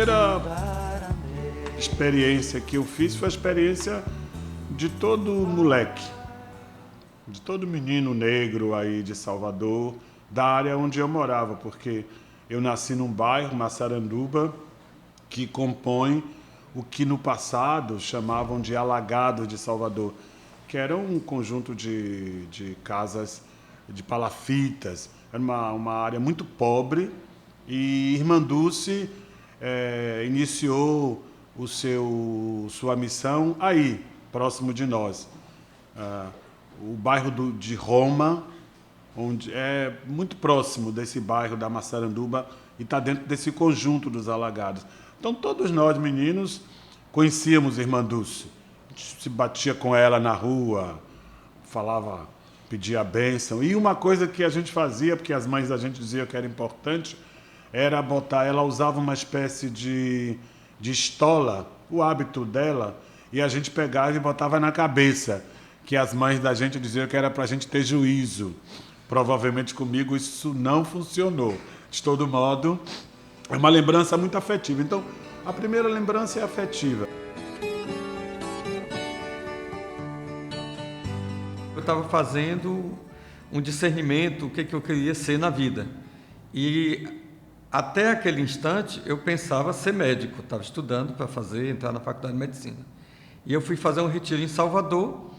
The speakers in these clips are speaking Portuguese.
primeira experiência que eu fiz foi a experiência de todo moleque, de todo menino negro aí de Salvador, da área onde eu morava, porque eu nasci num bairro, Massaranduba, que compõe o que no passado chamavam de Alagado de Salvador, que era um conjunto de casas de palafitas. Era uma área muito pobre e Irmanduce iniciou sua missão aí, próximo de nós. O bairro de Roma, onde é muito próximo desse bairro da Massaranduba e está dentro desse conjunto dos Alagados. Então, todos nós, meninos, conhecíamos Irmanduce. A gente se batia com ela na rua, falava, pedia a bênção. E uma coisa que a gente fazia, porque as mães da gente diziam que era importante, era botar... Ela usava uma espécie de estola, o hábito dela, e a gente pegava e botava na cabeça, que as mães da gente diziam que era para a gente ter juízo. Provavelmente comigo isso não funcionou. De todo modo, é uma lembrança muito afetiva. Então, a primeira lembrança é afetiva. Eu estava fazendo um discernimento, o que eu queria ser na vida. E até aquele instante eu pensava ser médico, estava estudando para entrar na faculdade de medicina. E eu fui fazer um retiro em Salvador,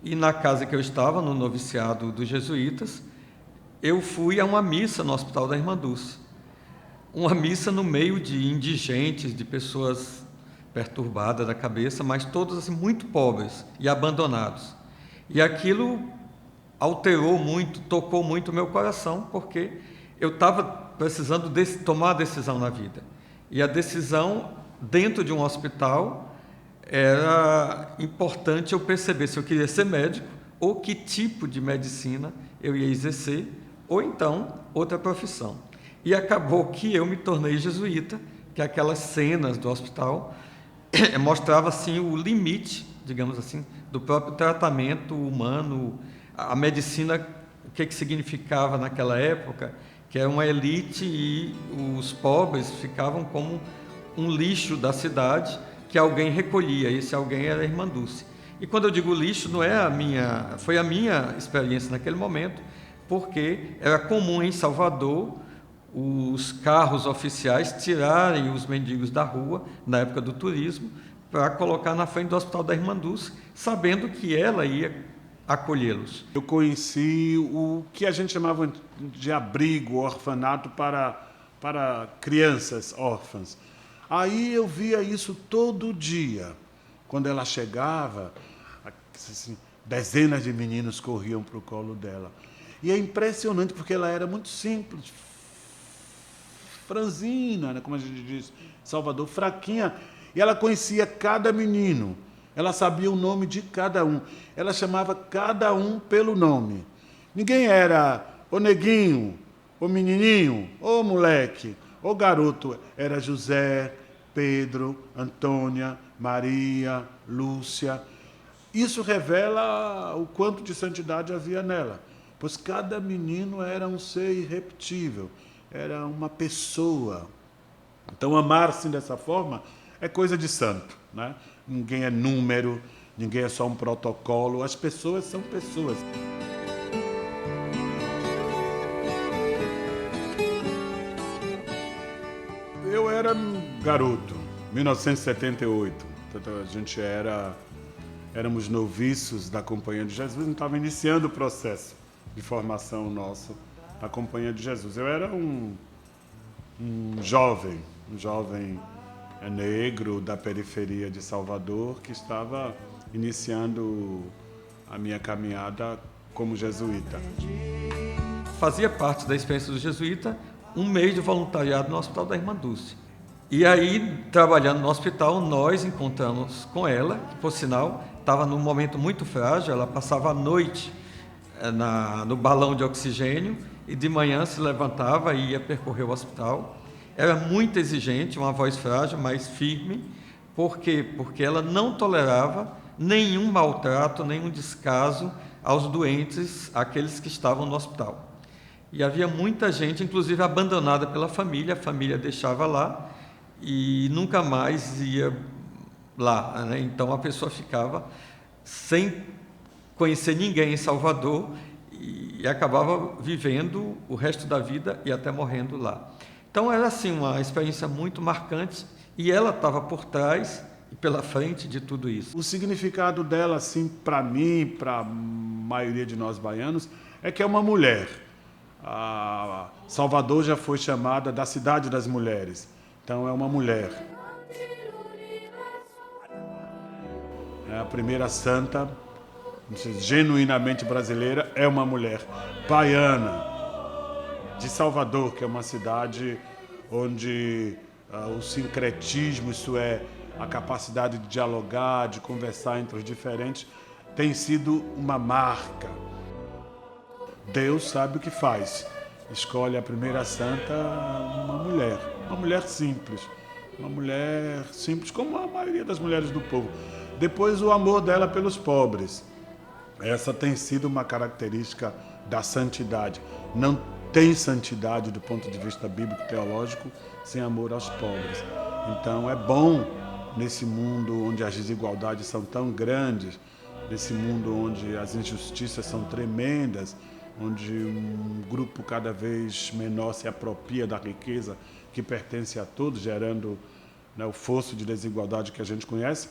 e na casa que eu estava, no noviciado dos jesuítas, eu fui a uma missa no Hospital da Irmanduce. Uma missa no meio de indigentes, de pessoas perturbadas da cabeça, mas todos assim, muito pobres e abandonados. E aquilo alterou muito, tocou muito o meu coração, porque eu estava precisando tomar a decisão na vida. E a decisão, dentro de um hospital, era importante eu perceber se eu queria ser médico ou que tipo de medicina eu ia exercer, ou então outra profissão. E acabou que eu me tornei jesuíta, que aquelas cenas do hospital mostravam assim, o limite, digamos assim, do próprio tratamento humano, a medicina, o que significava naquela época, que era uma elite e os pobres ficavam como um lixo da cidade que alguém recolhia, e esse alguém era a Irmanduce. E quando eu digo lixo, não é foi a minha experiência naquele momento, porque era comum em Salvador os carros oficiais tirarem os mendigos da rua, na época do turismo, para colocar na frente do Hospital da Irmanduce, sabendo que ela ia acolhê-los. Eu conheci o que a gente chamava de abrigo, orfanato para crianças órfãs. Aí eu via isso todo dia. Quando ela chegava, assim, dezenas de meninos corriam para o colo dela. E é impressionante, porque ela era muito simples, franzina, né, como a gente diz, Salvador, fraquinha. E ela conhecia cada menino. Ela sabia o nome de cada um. Ela chamava cada um pelo nome. Ninguém era o neguinho, o menininho, o moleque, o garoto. Era José, Pedro, Antônia, Maria, Lúcia. Isso revela o quanto de santidade havia nela, pois cada menino era um ser irrepetível, era uma pessoa. Então, amar-se dessa forma é coisa de santo, né? Ninguém é número, ninguém é só um protocolo, as pessoas são pessoas. Eu era garoto, 1978, a gente éramos noviços da Companhia de Jesus, não estava iniciando o processo de formação nosso da Companhia de Jesus. Eu era um jovem negro da periferia de Salvador que estava iniciando a minha caminhada como jesuíta. Fazia parte da experiência do jesuíta um mês de voluntariado no Hospital da Irmanduce. E aí, trabalhando no hospital, nós encontramos com ela, que, por sinal, estava num momento muito frágil. Ela passava a noite no balão de oxigênio e de manhã se levantava e ia percorrer o hospital. Era muito exigente, uma voz frágil, mas firme. Por quê? Porque ela não tolerava nenhum maltrato, nenhum descaso aos doentes, aqueles que estavam no hospital. E havia muita gente, inclusive abandonada pela família, a família deixava lá, e nunca mais ia lá, né? Então a pessoa ficava sem conhecer ninguém em Salvador e acabava vivendo o resto da vida e até morrendo lá. Então era assim uma experiência muito marcante e ela estava por trás e pela frente de tudo isso. O significado dela, assim, para mim, para a maioria de nós baianos, é que é uma mulher. Salvador já foi chamada da cidade das mulheres. Então é uma mulher. É a primeira santa, genuinamente brasileira, é uma mulher baiana de Salvador, que é uma cidade onde o sincretismo, isso é, a capacidade de dialogar, de conversar entre os diferentes, tem sido uma marca. Deus sabe o que faz. Escolhe a primeira santa, uma mulher simples como a maioria das mulheres do povo. Depois, o amor dela pelos pobres. Essa tem sido uma característica da santidade. Não tem santidade do ponto de vista bíblico-teológico sem amor aos pobres. Então é bom, nesse mundo onde as desigualdades são tão grandes, nesse mundo onde as injustiças são tremendas, onde um grupo cada vez menor se apropria da riqueza que pertence a todos, gerando, né, o fosso de desigualdade que a gente conhece,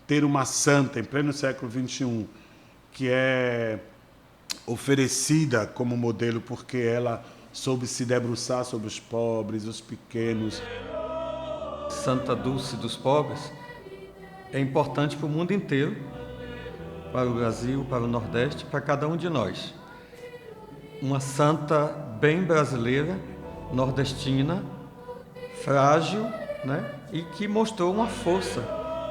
ter uma santa em pleno século XXI, que é oferecida como modelo porque ela soube se debruçar sobre os pobres, os pequenos. Santa Dulce dos Pobres é importante para o mundo inteiro, para o Brasil, para o Nordeste, para cada um de nós. Uma santa bem brasileira, nordestina, frágil, né? E que mostrou uma força,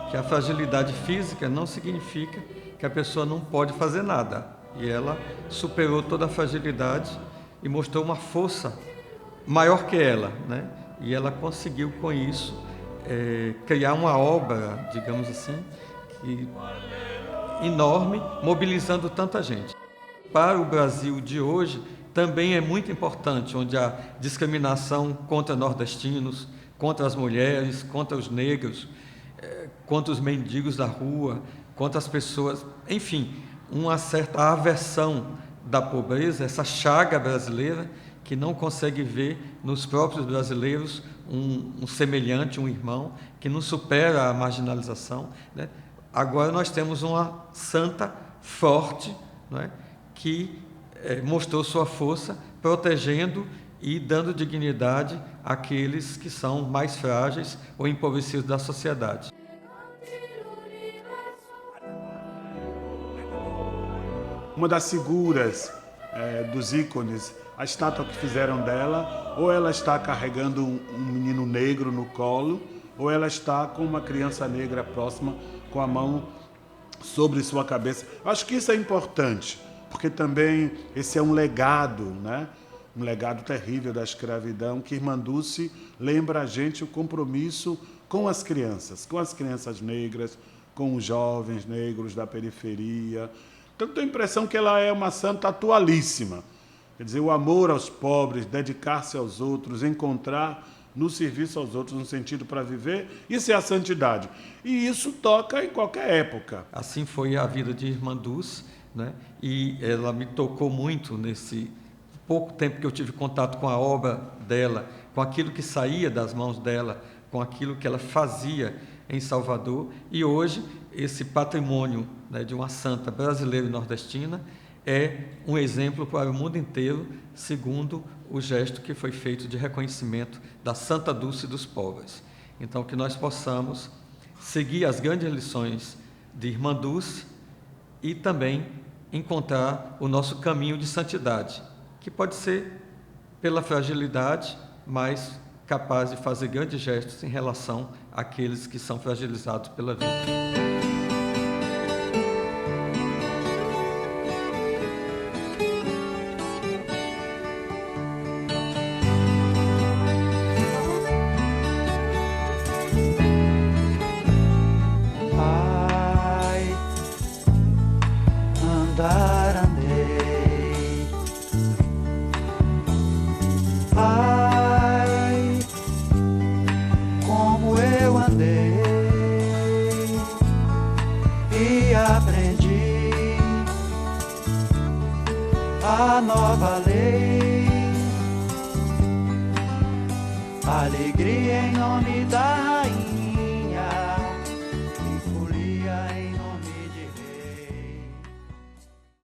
que a fragilidade física não significa que a pessoa não pode fazer nada. E ela superou toda a fragilidade e mostrou uma força maior que ela, né? E ela conseguiu, com isso, criar uma obra, digamos assim, enorme, mobilizando tanta gente. Para o Brasil de hoje, também é muito importante, onde há discriminação contra nordestinos, contra as mulheres, contra os negros, contra os mendigos da rua, contra as pessoas, enfim, uma certa aversão da pobreza, essa chaga brasileira que não consegue ver nos próprios brasileiros um semelhante, um irmão, que não supera a marginalização, né? Agora nós temos uma santa forte, né, que mostrou sua força, protegendo e dando dignidade àqueles que são mais frágeis ou empobrecidos da sociedade. Uma das figuras dos ícones, a estátua que fizeram dela, ou ela está carregando um menino negro no colo, ou ela está com uma criança negra próxima, com a mão sobre sua cabeça. Acho que isso é importante, porque também esse é um legado, né? Um legado terrível da escravidão, que Irmã Dulce lembra a gente o compromisso com as crianças negras, com os jovens negros da periferia. Então, tenho a impressão que ela é uma santa atualíssima. Quer dizer, o amor aos pobres, dedicar-se aos outros, encontrar no serviço aos outros um sentido para viver, isso é a santidade. E isso toca em qualquer época. Assim foi a vida de Irmã Dulce, né? E ela me tocou muito nesse pouco tempo que eu tive contato com a obra dela, com aquilo que saía das mãos dela, com aquilo que ela fazia em Salvador. E hoje, esse patrimônio, né, de uma santa brasileira e nordestina é um exemplo para o mundo inteiro, segundo o gesto que foi feito de reconhecimento da Santa Dulce dos Pobres. Então, que nós possamos seguir as grandes lições de Irmã Dulce e também encontrar o nosso caminho de santidade, que pode ser pela fragilidade, mas capaz de fazer grandes gestos em relação àqueles que são fragilizados pela vida. Ai, como da nova lei. Alegria em nome da